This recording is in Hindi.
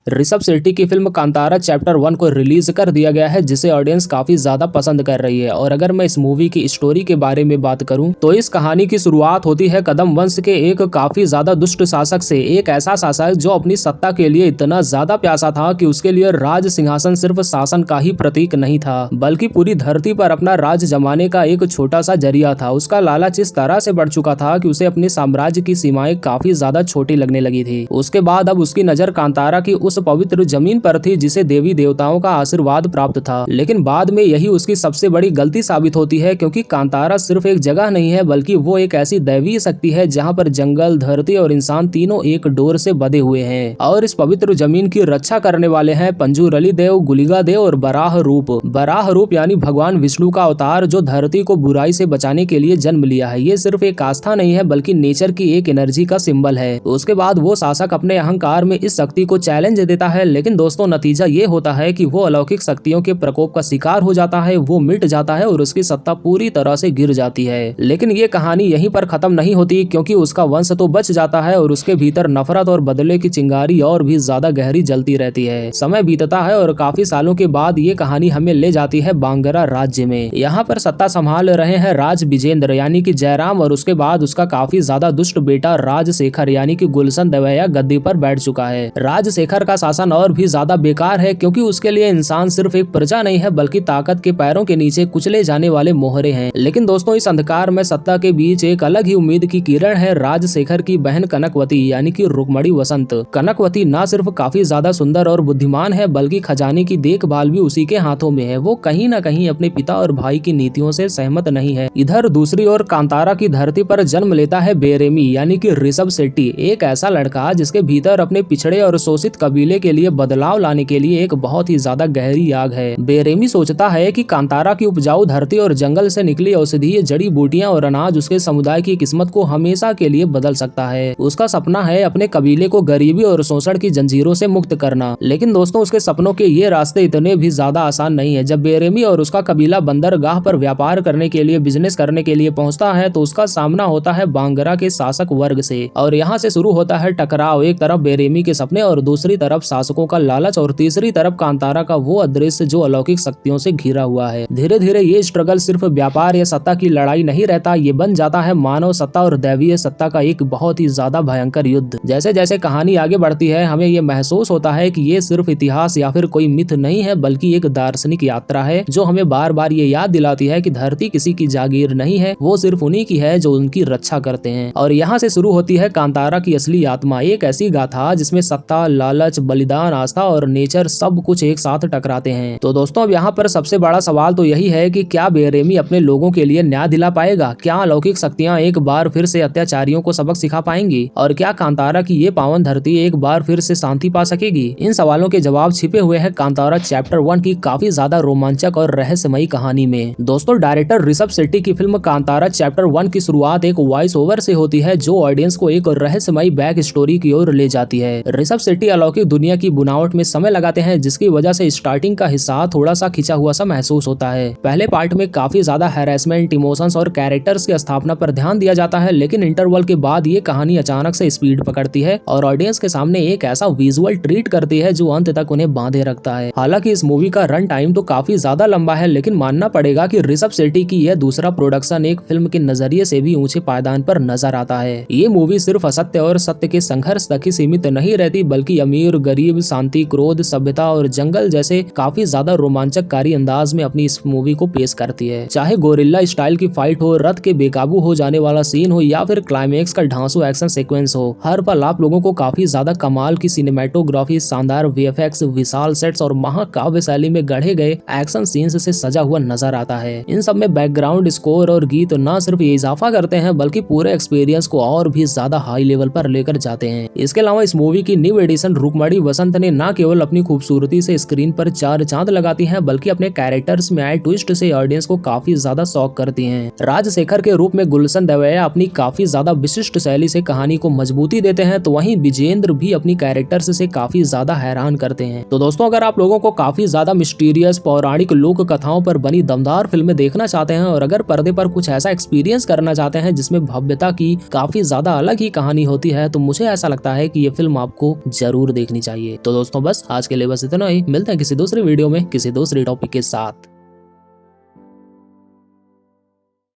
ऋषभ शेट्टी की फिल्म कांतारा चैप्टर 1 को रिलीज कर दिया गया है, जिसे ऑडियंस काफी ज्यादा पसंद कर रही है। और अगर मैं इस मूवी की स्टोरी के बारे में बात करूं तो इस कहानी की शुरुआत होती है कदम वंश के एक काफी ज्यादा दुष्ट शासक से। एक ऐसा शासक जो अपनी सत्ता के लिए इतना ज्यादा प्यासा था कि उसके लिए राज सिंहासन सिर्फ शासन का ही प्रतीक नहीं था, बल्कि पूरी धरती पर अपना राज जमाने का एक छोटा सा जरिया था। उसका लालच इस तरह से बढ़ चुका था कि उसे अपने साम्राज्य की सीमाएं काफी ज्यादा छोटी लगने लगी थी। उसके बाद अब उसकी नजर कांतारा की उस पवित्र जमीन पर थी जिसे देवी देवताओं का आशीर्वाद प्राप्त था। लेकिन बाद में यही उसकी सबसे बड़ी गलती साबित होती है, क्योंकि कांतारा सिर्फ एक जगह नहीं है, बल्कि वो एक ऐसी दैवीय शक्ति है जहाँ पर जंगल, धरती और इंसान तीनों एक डोर से बंधे हुए हैं। और इस पवित्र जमीन की रक्षा करने वाले हैं पंजुरली देव, गुलिगा देव और बराह रूप। बराह रूप यानी भगवान विष्णु का अवतार, जो धरती को बुराई से बचाने के लिए जन्म लिया है। ये सिर्फ एक आस्था नहीं है, बल्कि नेचर की एक एनर्जी का सिंबल है। उसके बाद वो शासक अपने अहंकार में इस शक्ति को चैलेंज देता है, लेकिन दोस्तों नतीजा ये होता है कि वो अलौकिक शक्तियों के प्रकोप का शिकार हो जाता है, वो मिट जाता है और उसकी सत्ता पूरी तरह से गिर जाती है। लेकिन ये कहानी यहीं पर खत्म नहीं होती, क्योंकि उसका वंश तो बच जाता है और उसके भीतर नफरत और बदले की चिंगारी और भी ज्यादा गहरी जलती रहती है। समय बीतता है और काफी सालों के बाद ये कहानी हमें ले जाती है बांगरा राज्य में। यहाँ पर सत्ता संभाल रहे हैं राज विजेंद्र यानी कि जयराम, और उसके बाद उसका काफी ज्यादा दुष्ट बेटा राजशेखर यानी कि गुलशन दवैया गद्दी पर बैठ चुका है। राजशेखर का शासन और भी ज्यादा बेकार है, क्योंकि उसके लिए इंसान सिर्फ एक प्रजा नहीं है, बल्कि ताकत के पैरों के नीचे कुचले जाने वाले मोहरे हैं। लेकिन दोस्तों इस अंधकार में सत्ता के बीच एक अलग ही उम्मीद की किरण है। राजशेखर की बहन कनकवती यानी कि रुक्मणी वसंत। कनकवती न सिर्फ काफी ज्यादा सुंदर और बुद्धिमान है, बल्कि खजाने की देखभाल भी उसी के हाथों में है। वो कहीं न कहीं अपने पिता और भाई की नीतियों से सहमत नहीं है। इधर दूसरी ओर कांतारा की धरती पर जन्म लेता है बेरेमी यानी कि ऋषभ शेट्टी, एक ऐसा लड़का जिसके भीतर अपने पिछड़े और शोषित कबीले के लिए बदलाव लाने के लिए एक बहुत ही ज्यादा गहरी आग है। बेरेमी सोचता है कि कांतारा की उपजाऊ धरती और जंगल से निकली औषधीय जड़ी बूटियां और अनाज उसके समुदाय की किस्मत को हमेशा के लिए बदल सकता है। उसका सपना है अपने कबीले को गरीबी और शोषण की जंजीरों से मुक्त करना। लेकिन दोस्तों उसके सपनों के ये रास्ते इतने भी ज्यादा आसान नहीं है। जब बेरेमी और उसका कबीला बंदरगाह पर व्यापार करने के लिए, बिजनेस करने के लिए पहुंचता है, तो उसका सामना होता है बांगरा के शासक वर्ग से। और यहाँ से शुरू होता है टकराव। एक तरफ बेरेमी के सपने और दूसरी तरफ शासकों का लालच, और तीसरी तरफ कांतारा का वो अदृश्य जो अलौकिक शक्तियों से घिरा हुआ है। धीरे धीरे ये स्ट्रगल सिर्फ व्यापार या सत्ता की लड़ाई नहीं रहता, ये बन जाता है मानव सत्ता और दैवीय सत्ता का एक बहुत ही ज्यादा भयंकर युद्ध। जैसे जैसे कहानी आगे बढ़ती है, हमें ये महसूस होता है कि ये सिर्फ इतिहास या फिर कोई मिथ नहीं है, बल्कि एक दार्शनिक यात्रा है जो हमें बार बार ये याद दिलाती है कि धरती किसी की जागीर नहीं है, वो सिर्फ उन्हीं की है जो उनकी रक्षा करते हैं। और यहाँ से शुरू होती है कांतारा की असली आत्मा, एक ऐसी गाथा जिसमें सत्ता, लालच, बलिदान, आस्था और नेचर सब कुछ एक साथ टकराते हैं। तो दोस्तों अब यहाँ पर सबसे बड़ा सवाल तो यही है कि क्या बेरेमी अपने लोगों के लिए न्याय दिला पाएगा? क्या अलौकिक शक्तियाँ एक बार फिर से अत्याचारियों को सबक सिखा पाएंगी? और क्या कांतारा की ये पावन धरती एक बार फिर से शांति पा सकेगी? इन सवालों के जवाब छिपे हुए हैं कांतारा चैप्टर 1 की काफी ज्यादा रोमांचक और रहस्यमयी कहानी में। दोस्तों डायरेक्टर ऋषभ शेट्टी की फिल्म कांतारा चैप्टर 1 की शुरुआत एक वॉइस ओवर से होती है, जो ऑडियंस को एक रहस्यमयी बैक स्टोरी की ओर ले जाती है। ऋषभ शेट्टी अलौकिक दुनिया की बुनावट में समय लगाते हैं, जिसकी वजह से स्टार्टिंग का हिस्सा थोड़ा सा खिंचा हुआ सा महसूस होता है। पहले पार्ट में काफी ज्यादा हैरेसमेंट, इमोशंस और कैरेक्टर्स की स्थापना पर ध्यान दिया जाता है, लेकिन इंटरवल के बाद ये कहानी अचानक से स्पीड पकड़ती है और ऑडियंस के सामने एक ऐसा विजुअल ट्रीट करती है जो अंत तक उन्हें बांधे रखता है। हालांकि इस मूवी का रन टाइम तो काफी ज्यादा लंबा है, लेकिन मानना पड़ेगा कि ऋषभ शेट्टी की यह दूसरा प्रोडक्शन एक फिल्म के नजरिए से भी ऊंचे पायदान पर नजर आता है। ये मूवी सिर्फ असत्य और सत्य के संघर्ष तक ही सीमित नहीं रहती, बल्कि अमीर, गरीब, शांति, क्रोध, सभ्यता और जंगल जैसे काफी ज्यादा रोमांचकारी अंदाज में अपनी इस मूवी को पेश करती है। चाहे गोरिल्ला स्टाइल की फाइट हो, रथ के बेकाबू हो जाने वाला सीन हो, या फिर क्लाइमेक्स का ढांसू एक्शन सीक्वेंस हो, हर पल आप लोगों को काफी ज्यादा कमाल की सिनेमेटोग्राफी, शानदार वीएफएक्स, विशाल सेट्स और महाकाव्य शैली में गढ़े गए एक्शन सीन्स से सजा हुआ नजर आता है। इन सब में बैकग्राउंड स्कोर और गीत न सिर्फ ये इजाफा करते हैं, बल्कि पूरे एक्सपीरियंस को और भी ज्यादा हाई लेवल पर लेकर जाते हैं। इसके अलावा इस मूवी की न्यू एडिशन रुक्मणी वसंत ने न केवल अपनी खूबसूरती से स्क्रीन पर चार चांद लगाती हैं, बल्कि अपने कैरेक्टर्स में आए ट्विस्ट से ऑडियंस को काफी ज्यादा शॉक करती हैं। राजशेखर के रूप में गुलशन दवैया अपनी काफी ज्यादा विशिष्ट शैली से कहानी को मजबूती देते हैं, तो वहीं विजेंद्र भी अपनी कैरेक्टर्स से काफी ज्यादा हैरान करते हैं। तो दोस्तों अगर आप लोगों को काफी ज्यादा मिस्टीरियस, पौराणिक लोक कथाओं पर बनी दमदार फिल्में देखना चाहते हैं और अगर पर्दे पर कुछ ऐसा एक्सपीरियंस करना चाहते हैं जिसमें भव्यता की काफी ज्यादा अलग ही कहानी होती है, तो मुझे ऐसा लगता है कि ये फिल्म आपको जरूर देखनी देखनी चाहिए। तो दोस्तों बस आज के लिए बस इतना ही, मिलते हैं किसी दूसरी वीडियो में किसी दूसरे टॉपिक के साथ।